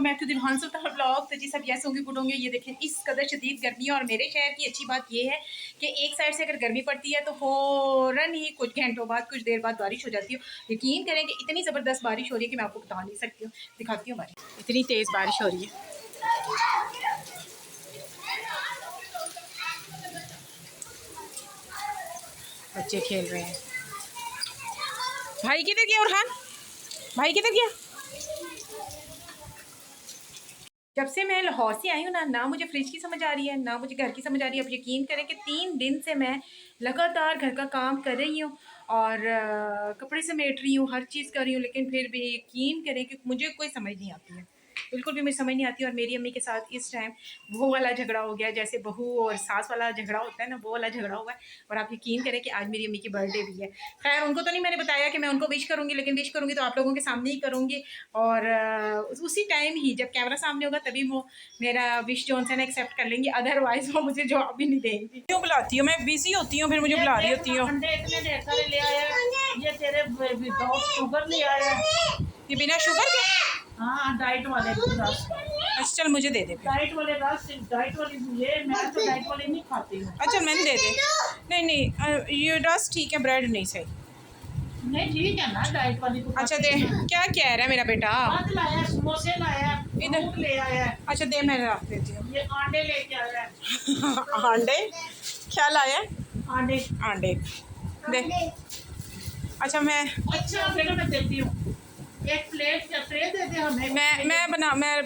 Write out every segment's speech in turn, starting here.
Welcome back to Dilhan Sultan blog. तो जी सब यस होंगे गुड होंगे। ये देखें इस कदर शदीद गर्मी है और मेरे शहर की अच्छी बात ये है कि एक साइड से अगर गर्मी पड़ती है तो फ़ौरन ही कुछ घंटों बाद कुछ देर बाद बारिश हो जाती है। यकीन करें कि इतनी ज़बरदस्त बारिश हो रही है कि मैं आपको बता नहीं सकती हूँ। दिखाती हूँ बारिश, इतनी तेज़ बारिश हो रही है। बच्चे खेल रहे हैं। भाई किधर गया उरहान? भाई किधर गया? जब से मैं लाहौर से आई हूँ ना मुझे फ्रिज की समझ आ रही है, ना मुझे घर की समझ आ रही है। अब यकीन करें कि 3 दिन से मैं लगातार घर का काम कर रही हूँ और कपड़े समेट रही हूँ, हर चीज़ कर रही हूँ, लेकिन फिर भी यकीन करें कि मुझे कोई समझ नहीं आती है, बिल्कुल भी मुझे समझ नहीं आती। और मेरी अम्मी के साथ इस टाइम वो वाला झगड़ा हो गया, जैसे बहू और सास वाला झगड़ा होता है ना, वो वाला झगड़ा हुआ है। और आप यकीन करें कि आज मेरी अम्मी की बर्थडे भी है। खैर उनको तो नहीं मैंने बताया कि मैं उनको विश करूँगी, लेकिन विश करूँगी तो आप लोगों के सामने ही करूँगी। और उसी टाइम ही जब कैमरा सामने होगा तभी वो मेरा विश जो उनसे एक्सेप्ट कर लेंगी, अदरवाइज वो मुझे जवाब भी नहीं देंगी। क्यों बुलाती हूँ? मैं बिजी होती हूँ, फिर मुझे बुला रही होती हूँ। ये बिना शुगर के? हाँ, डाइट वाले रस। अच्छा चल मुझे दे दे। डाइट वाले रस, डाइट वाली ये मैं तो डाइट वाले नहीं खाती हूँ। अच्छा मैंने दे दे। नहीं नहीं ये रस ठीक है, ब्रेड नहीं सही। नहीं ठीक है ना, डाइट वाली तो। अच्छा दे। क्या कह रहा है मेरा बेटा? लाया, समोसे लाया, इधर ले आया। अच्छा दे, मैं रख देती हूँ। ये अंडे लेके आया है। अंडे? क्या लाया? अंडे। अंडे दे। अच्छा मैं मैं देती हूँ। एक प्लेट ट्रे दे दे हमें। मैं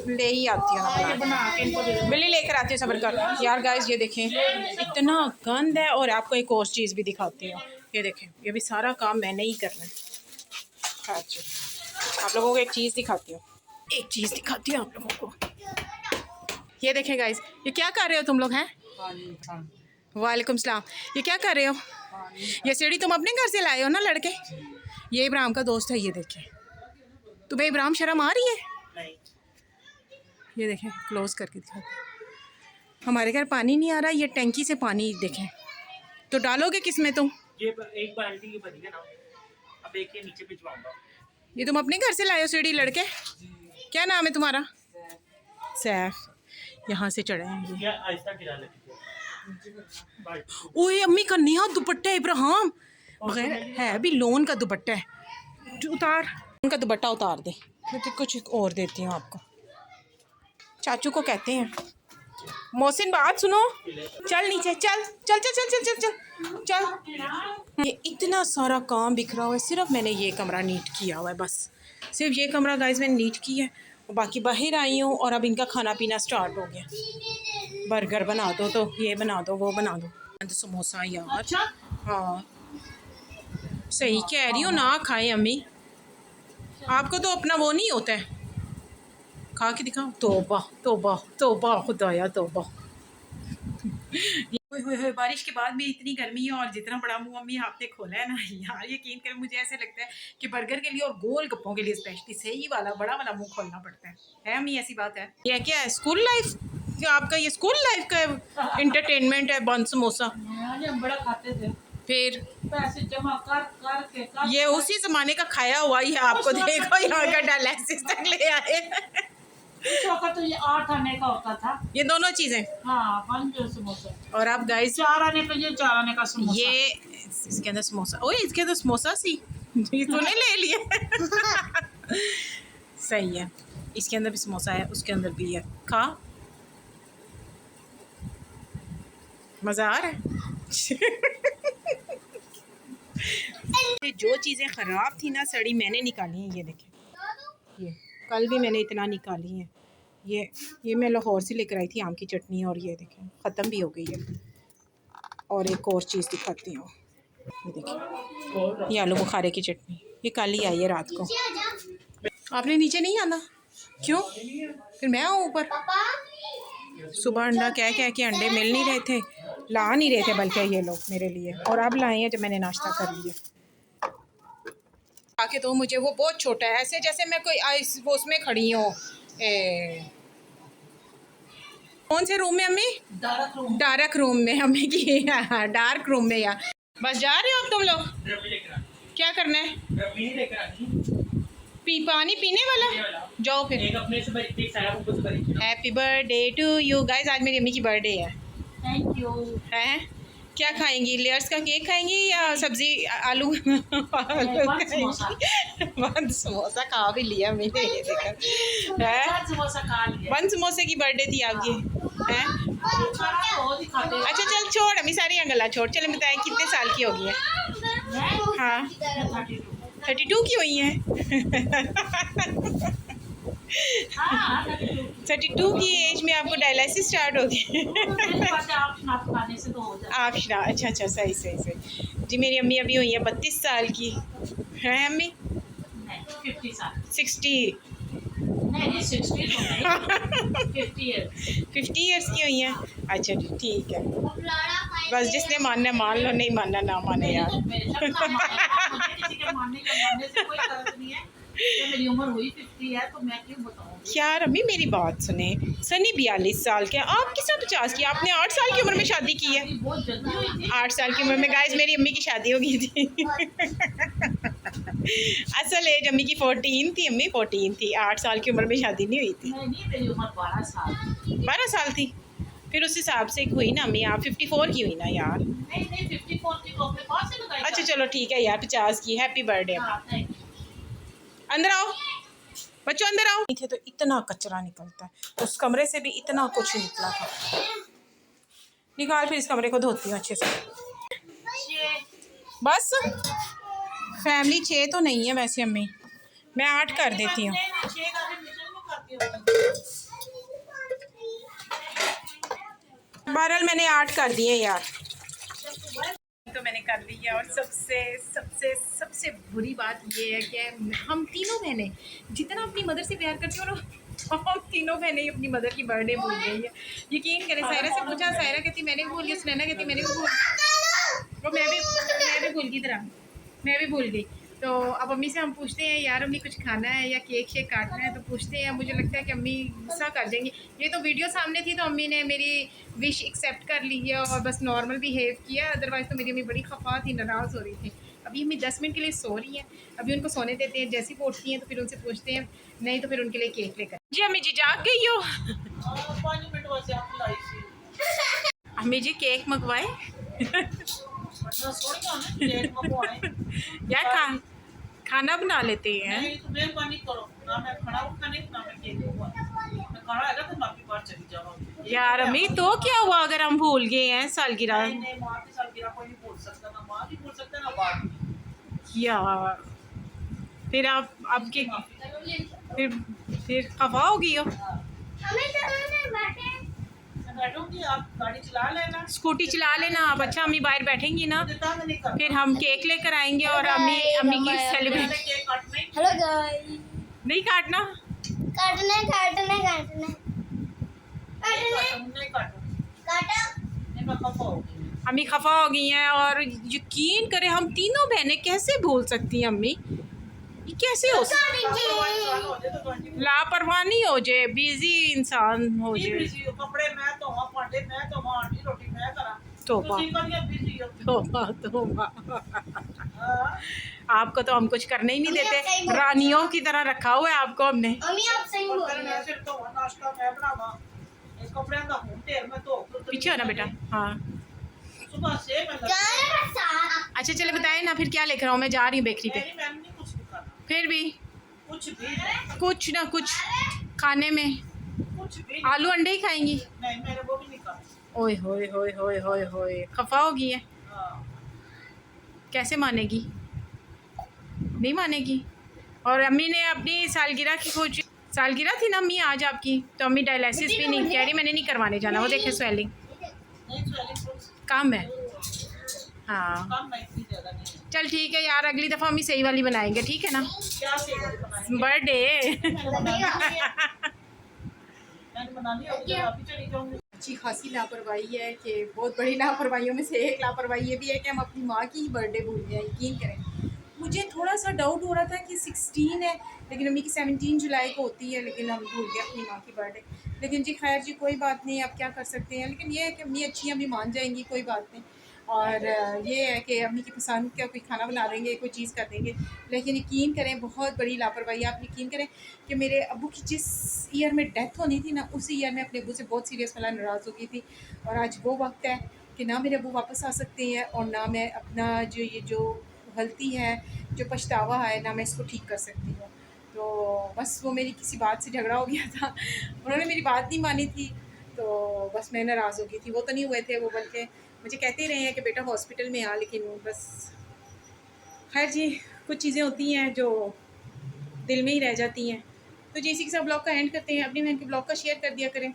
ले ही आती हूँ, बना के इनको दे दो। बिल्ली लेकर आती हूँ, सब्र कर यार। गाइस ये देखें इतना गंद है। और आपको एक और चीज़ भी दिखाती हूँ, ये देखें ये भी सारा काम मैंने ही करना है। अच्छा आप लोगों को एक चीज़ दिखाती हूँ, एक चीज़ दिखाती हूँ आप लोगों को। ये देखें गाइस, ये क्या कर रहे हो तुम लोग? हैं वालेकुम सलाम। ये क्या कर रहे हो? ये सीढ़ी तुम अपने घर से लाए हो ना लड़के? ये इब्राहिम का दोस्त है। ये देखें तुम्हें इब्राहिम शर्म आ रही है? नहीं। ये देखें क्लोज करके दिखाते, हमारे घर पानी नहीं आ रहा, ये टैंकी से पानी देखें। तो डालोगे किस में तुम? ये एक बाल्टी की भरी है ना, अब एक के नीचे भिजवाऊंगा। ये तुम अपने घर से लाए हो सीढ़ी लड़के? क्या नाम है तुम्हारा? सैफ। यहाँ से चढ़े हैं ये। ओए अम्मी का नया दुपट्टा है इब्राहिम, बगैर है भी लोन का दुपट्टा है। उतार उनका दुपट्टा उतार दे, मैं तो कुछ और देती हूँ आपको। चाचू को कहते हैं। मोहसिन बात सुनो, चल नीचे चल चल चल चल चल चल चल चल। ये इतना सारा काम बिखरा हुआ है, सिर्फ मैंने ये कमरा नीट किया हुआ है, बस सिर्फ ये कमरा गाइस मैंने नीट किया है। और बाकी बाहर आई हूँ और अब इनका खाना पीना स्टार्ट हो गया। बर्गर बना दो तो ये बना दो वो बना दो, समोसा यार। अच्छा हाँ सही कह रही हो, ना खाएं अम्मी, आपको तो अपना वो नहीं होता है। खा के दिखाओ। तौबा तौबा तौबा खुदाया तौबा। बारिश के बाद भी इतनी गर्मी है और जितना बड़ा मुंह अम्मी आपने खोला है ना यार, यकीन करें मुझे ऐसे लगता है कि बर्गर के लिए और गोल गप्पों के लिए स्पेशली सही वाला बड़ा वाला मुंह खोलना पड़ता है अम्मी? ऐसी बात है। ये क्या है, स्कूल लाइफ? क्या आपका ये स्कूल लाइफ का इंटरटेनमेंट है बन समोसा? हम बड़ा खाते थे, फिर पैसे जमा कर ये उसी जमाने का खाया हुआ ही है। आपको देखो यहाँ का डायलिसिस तक ले आए। तो ये 8 आने का होता था, ये दोनों चीजें। हाँ 5 समोसा। और आप गाइस 4 आने का, ये 4 आने का समोसा। ये इसके अंदर समोसा, ओए इसके अंदर समोसा सी ये तूने ले लिया। सही है, इसके अंदर भी समोसा है, उसके अंदर भी है। खा, मज़ा आ रहा है। जो चीज़ें ख़राब थी ना सड़ी मैंने निकाली हैं। ये देखें, ये कल भी मैंने इतना निकाली है। ये मैं लाहौर से लेकर आई थी आम की चटनी, और ये देखें ख़त्म भी हो गई है। और एक और चीज़ दिखाती हूँ, ये देखिए ये आलू बुखारे की चटनी, ये कल ही आई है रात को। आपने नीचे नहीं आना? क्यों? फिर मैं आऊँ ऊपर? सुबह अंडा कह के अंडे मिल नहीं रहे थे, ला नहीं रहे थे बल्कि ये लोग मेरे लिए, और अब लाए हैं जब मैंने नाश्ता कर लिया। आके तो मुझे वो बहुत छोटा है, ऐसे जैसे मैं कोई आइस वो उसमें खड़ी हूँ। कौन से रूम में अम्मी? डार्क रूम में अम्मी की। डार्क रूम में। यार बस जा रहे हो अब तुम लोग? क्या करना है? पानी पीने वाला? जाओ फिर। एक अपने से भरी, एक सारा ऊपर से भरी। Happy birthday to you guys, आज मेरी अम्मी की बर्थडे है। Thank you. है क्या खाएंगी? लेयर्स का केक खाएंगी या सब्जी आलू? वन समोसा खा भी लिया मैंने, ये देखो है। समोसा खा लिया। वन समोसे की बर्थडे थी आपकी है। अच्छा चल छोड़, अम्मी सारी गला छोड़। चल बताएं कितने साल की होगी है? हाँ 32 की हुई है। 32 की एज में आपको डायलिसिस स्टार्ट होगी। आप अच्छा अच्छा, सही सही सही जी। मेरी अम्मी अभी हुई है 32 साल की है अम्मी। 60 50 ईयर्स की हुई है। अच्छा जी ठीक है, बस जिसने मानना है मान लो, नहीं मानना ना माने यार। मेरी उम्र हुई 50 है तो मैं क्यों बताऊं यार अम्मी मेरी बात सुने, सनी 42 साल के, आप किसने 50 की? आपने 8 साल की उम्र में शादी की है। बहुत जल्दी हुई थी। 8 साल की उम्र में गाइस मेरी अम्मी की शादी हो गई थी। असल एज अम्मी की 14 थी, अम्मी 14 थी, 8 साल की उम्र में शादी नहीं हुई थी। नहीं, मेरी उम्र 12 साल। 12 साल थी, फिर उस हिसाब से हुई ना अम्मी। आप 54 की हुई ना यार। नहीं 54 की तो अपने पास से लगाई। अच्छा चलो ठीक है यार, 50 की। Happy birthday. अंदर आओ बच्चों, अंदर आओ। थे तो इतना कचरा निकलता है, उस कमरे से भी इतना कुछ निकला था। निकाल, फिर इस कमरे को धोती हूँ अच्छे से। बस फैमिली 6 तो नहीं है वैसे अम्मी, मैं 8 कर देती हूँ। बहरहाल मैंने 8 कर दिए यार, तो मैंने कर ली है। और सबसे सबसे सबसे बुरी बात ये है कि हम तीनों बहनें जितना अपनी मदर से प्यार करती हो ना, हम तीनों बहनें अपनी मदर की बर्थडे भूल गई है। यकीन करें, सायरा से पूछा, सायरा कहती मैंने भी भूल गई, सुनैना कहती मैंने भी भूल, वो मैं भी भूल गई तरह, मैं भी भूल गई। तो अब अम्मी से हम पूछते हैं यार अम्मी कुछ खाना है या केक शेक काटना है, तो पूछते हैं। मुझे लगता है कि अम्मी गुस्सा कर देंगी। ये तो वीडियो सामने थी तो अम्मी ने मेरी विश एक्सेप्ट कर ली है और बस नॉर्मल बिहेव किया। अदरवाइज़ तो मेरी अम्मी बड़ी खफा थी, नाराज़ हो रही थी। अभी अम्मी 10 मिनट के लिए सो रही हैं, अभी उनको सोने देते हैं। जैसी पहुँचती हैं तो फिर उनसे पूछते हैं, नहीं तो फिर उनके लिए केक लेकर। जी अम्मी जी जाग गई हो? 5 मिनट वैसे आप लाई थी। अम्मी जी केक मंगवाए यार, खाना बना लेते हैं। नहीं तो मेहरबानी करो ना, मैं खाना खाने ना मैं केक लूंगा। मैं खाना आएगा तो मैं आपके पास चली जाऊंगी। यार अम्मी तो क्या हुआ अगर हम भूल गए हैं सालगिरह? नहीं माँ की सालगिरह कोई नहीं भूल सकता, ना माँ भी भूल सकता ना बाप भी। यार फिर आप आपके फिर खफा होगी हो। बैठूंगी, आप गाड़ी चला लेना, स्कूटी चला लेना आप। अच्छा अम्मी बाहर बैठेंगी ना, नहीं करना। फिर हम केक लेकर आएंगे और अम्मी की सेलिब्रेट। केक काटना ही हेलो गाइस, नहीं काटना, काटने काटने काटने नहीं काटूंगी। काटो। नहीं मैं खफा होगी। अम्मी खफा हो गई हैं। और यकीन करें हम तीनों बहनें कैसे भूल सकती हैं अम्मी? ये कैसे हो लापरवाह नहीं हो जाए, बिजी इंसान हो जाए। कपड़े मैं धोवा, भांडे मैं धोवा, आंटी रोटी मैं करा। तौबा बिजी हो। तौबा तौबा। हाँ। आपको तो हम कुछ करने ही नहीं देते, रानियों की तरह रखा हुआ है आपको हमने। मम्मी आप सही बोल रही मैं सिर्फ धोवा, नाश्ता मैं बनावा, इस कपड़े का हूं ढेर मैं धो। पीछे हो ना बेटा। हाँ सुबह से मैं अच्छा चले बताएं ना, फिर क्या लेकर आऊँ? मैं जा रही हूँ बेकरी पे। मैंने कुछ नहीं खाना, फिर भी कुछ भी कुछ ना कुछ खाने में कुछ भी आलू अंडे ही खाएंगी। नहीं, मैंने वो भी नहीं खाना। ओए होए होए होए होए होए, खफा होगी है। हाँ। कैसे मानेगी? नहीं मानेगी। और अम्मी ने अपनी सालगिरह की खोज, सालगिरह थी ना अम्मी आज आपकी, तो अम्मी डायलिसिस भी नहीं कह रही, मैंने नहीं करवाने जाना। वो देखे स्वेलिंग नहीं कम है। हाँ काम मैं इतनी ज्यादा नहीं है। चल ठीक है यार, अगली दफ़ा अम्मी सही वाली बनाएंगे, ठीक है ना? क्या से बनाएंगे? बर्थडे मैंने बनानी होगी तो आप ही चली जाऊंगी। अच्छी खासी लापरवाही है कि बहुत बड़ी लापरवाहियों में से एक लापरवाही ये भी है कि हम अपनी माँ की ही बर्थडे भूल गए। यकीन करें, मुझे थोड़ा सा डाउट हो रहा था कि 16 है, लेकिन अम्मी की 17 जुलाई को होती है, लेकिन हम भूल गए अपनी माँ की बर्थडे। लेकिन जी खैर जी कोई बात नहीं, अब क्या कर सकते हैं। लेकिन ये है कि अम्मी अच्छी, अम्मी मान जाएंगी, कोई बात नहीं। और ये है कि अम्मी की पसंद का कोई खाना बना देंगे, कोई चीज़ कर देंगे। लेकिन यकीन करें बहुत बड़ी लापरवाही। आप यकीन करें कि मेरे अब्बू की जिस ईयर में डेथ होनी थी ना, उसी ईयर में अपने अब्बू से बहुत सीरियस वाला नाराज़ हो गई थी। और आज वो वक्त है कि ना मेरे अब्बू वापस आ सकते हैं और ना मैं अपना जो गलती है, जो पछतावा है, ना मैं इसको ठीक कर सकती हूँ। तो बस वो मेरी किसी बात से झगड़ा हो गया था, उन्होंने मेरी बात नहीं मानी थी, तो बस मैं नाराज़ हो गई थी। वो तो नहीं हुए थे, वो बल्कि मुझे कहते ही रहे हैं कि बेटा हॉस्पिटल में आ, लेकिन बस खैर जी, कुछ चीज़ें होती हैं जो दिल में ही रह जाती हैं। तो जी, इसी के साथ ब्लॉग का एंड करते हैं। अपनी बहन के ब्लॉग का शेयर कर दिया करें।